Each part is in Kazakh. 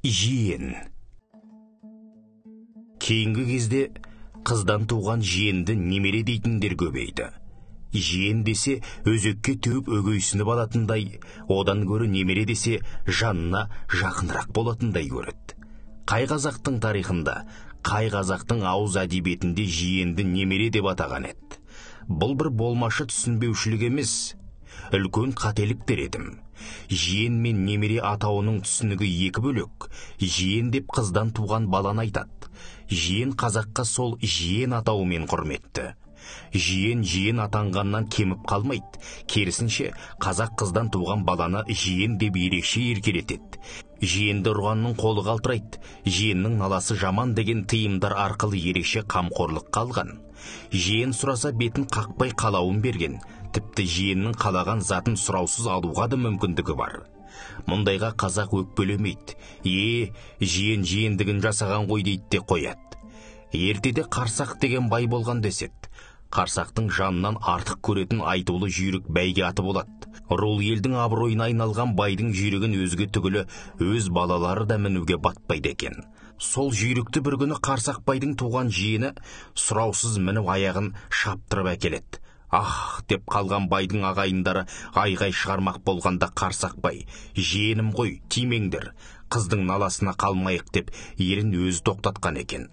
Жиен. Кейінгі кезде қыздан туған жиенді немере дейтіндер көбейді. Жиен десе өзекке түйіп өгейсініп алатындай, одан гөрі немере десе жанына жақынырақ болатындай көреді. Қай қазақтың тарихында, қай қазақтың ауыз әдебиетінде жиенді немере деп атаған еді. Бұл бір болмашы түсінбеушілік емес, үлкен қателіктер едім. Жиен мен немере атауының түсінігі екі бөлек. Жиен деп қыздан туған баланы айтады. Жиен қазаққа сол жиен атауымен құрметті. Жиен атанғаннан кеміп қалмайды. Керісінше, қазақ қыздан туған баланы жиен деп ерекше еркелетеді. Жиенді ұрғанның қолы қалтырайды. Жиеннің наласы жаман деген тыйымдар арқылы ерекше қамқорлық қалған. Жиен сұраса бетін қақпай қалауын берген. Тіпті жиеннің қалаған затын сұраусыз алуға да мүмкіндігі бар. Мұндайға қазақ өкпелемейді. Жиен жиендігін жасаған ғой дейді де қояды. Ертеде Қарсақ деген бай болған деседі. Қарсақтың жанынан артық көретін айтулы жүйрік бәйге аты болады. Рул елдің абыройына айналған байдың жүйрігін өзге түгілі өз балалары да мінуге батпайды екен. Сол жүйрікті бір күні Қарсақ байдың туған жиені сұраусыз мініп аяғын шаптырып әкеледі. Деп қалған байдың ағайындары айғай шығармақ болғанда Қарсақ бай: "Жиенім ғой, тимеңдер, қыздың наласына қалмайық" деп ерін өзі тоқтатқан екен.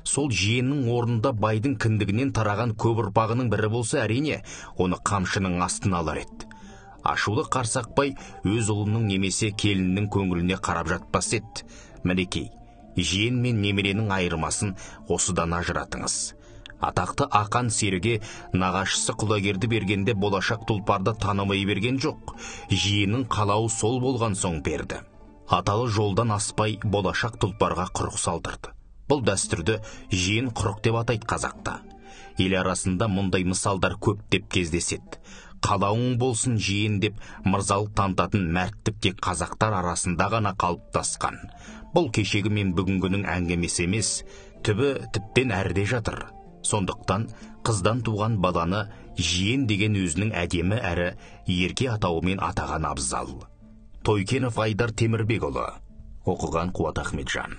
Сол жиеннің орнында байдың кіндігінен тараған көп ұрпағының бірі болса, әрине, оны қамшының астына алар еді. Ашулы Қарсақ бай өз ұлының немесе келінінің көңіліне қарап жатпас еді. Мінекей, жиен мен немеренің айырмасын осыдан ажыратыңыз. Атақты ақан серіге нағашысы құлагерді бергенде болашақ тұлпарды танымай берген жоқ. Жиеннің қалауы сол болған соң берді. Аталы жолдан аспай болашақ тұлпарға құрық салдырды. Бұл дәстүрді жиен құрық деп атайды қазақта. Ел арасында мұндай мысалдар көп деп кездеседі. Қалауың болсын жиен деп мырзалық танытатын мәрттік тек қазақтар арасында ғана қалыптасқан. Бұл кешегі мен бүгінгінің әңгімесі емес, түбі тіптен әрде жатыр. Сондықтан қыздан туған баланы жиен деген өзінің әдемі әрі ерке атауымен атаған абзал. Тойкенов Айдар Темірбекұлы. Оқыған Қуат Ахметжан.